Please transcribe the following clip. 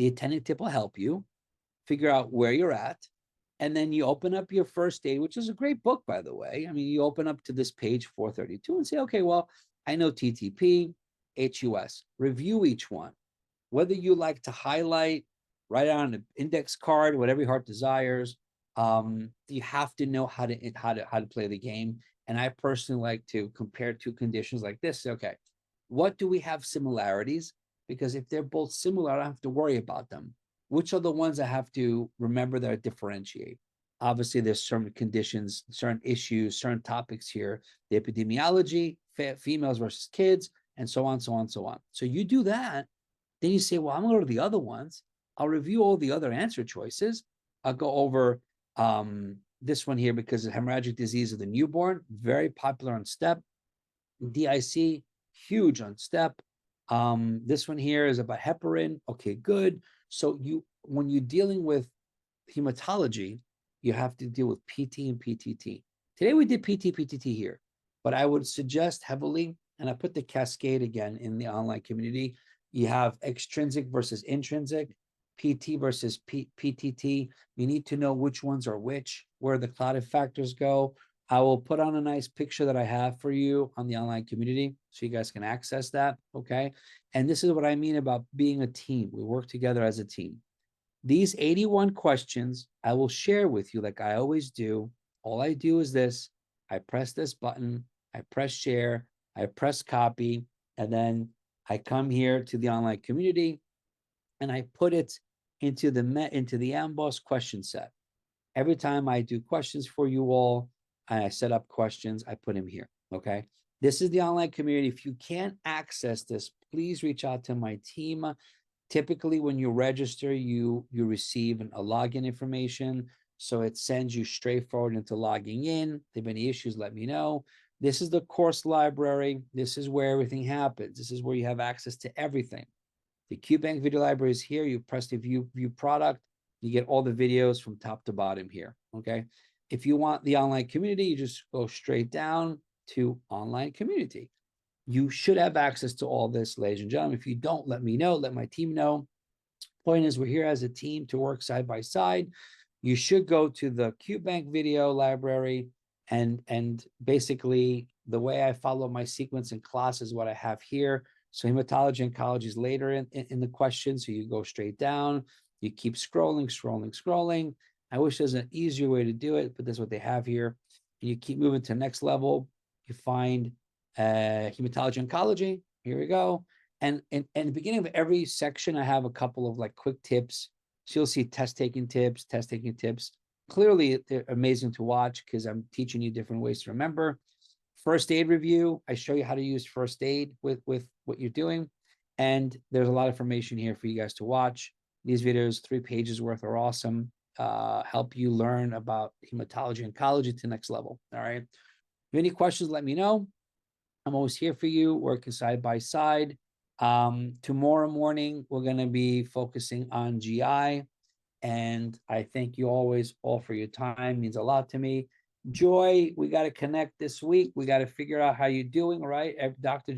The attending tip will help you figure out where you're at. And then you open up your first aid, which is a great book, by the way. I mean, you open up to this page 432 and say, okay, well, I know TTP, HUS. Review each one. Whether you like to highlight, write on an index card, whatever your heart desires, you have to know how to play the game. And I personally like to compare two conditions like this. Okay, what do we have similarities? Because if they're both similar, I don't have to worry about them. Which are the ones I have to remember that I differentiate? Obviously, there's certain conditions, certain issues, certain topics here, the epidemiology, females versus kids, and so on, so on, so on. So you do that, then you say, well, I'm going to go to the other ones. I'll review all the other answer choices. I'll go over this one here because of hemorrhagic disease of the newborn, very popular on STEP. DIC, huge on STEP. This one here is about heparin. Okay, good. So when you're dealing with hematology, you have to deal with PT and PTT. Today we did PT, PTT here, but I would suggest heavily, and I put the cascade again in the online community. You have extrinsic versus intrinsic, PT versus PTT. You need to know which ones are which, where the clotted factors go. I will put on a nice picture that I have for you on the online community so you guys can access that, okay? And this is what I mean about being a team. We work together as a team. These 81 questions I will share with you like I always do. All I do is this. I press this button, I press share, I press copy, and then I come here to the online community and I put it into the Amboss question set. Every time I do questions for you all, I set up questions, I put them here, okay? This is the online community. If you can't access this, please reach out to my team. Typically, when you register, you receive a login information. So it sends you straight forward into logging in. If you have any issues, let me know. This is the course library. This is where everything happens. This is where you have access to everything. The QBank video library is here. You press the view product. You get all the videos from top to bottom here, okay? If you want the online community, you just go straight down to online community. You should have access to all this, ladies and gentlemen. If you don't, let me know, let my team know. Point is, we're here as a team to work side by side. You should go to the QBank video library, and basically the way I follow my sequence in class is what I have here. So hematology oncology is later in the question. So you go straight down, you keep scrolling. I wish there's an easier way to do it, but that's what they have here. And you keep moving to the next level. You find hematology oncology. Here we go. And in the beginning of every section, I have a couple of like quick tips. So you'll see test taking tips. Clearly, they're amazing to watch because I'm teaching you different ways to remember. First aid review. I show you how to use first aid with what you're doing. And there's a lot of information here for you guys to watch. These videos, 3 pages worth, are awesome. Help you learn about hematology oncology to the next level. All right. If you have any questions, let me know. I'm always here for you, working side by side. Tomorrow morning, we're going to be focusing on GI. And I thank you always all for your time. It means a lot to me. Joy, we got to connect this week. We got to figure out how you're doing, right? Dr.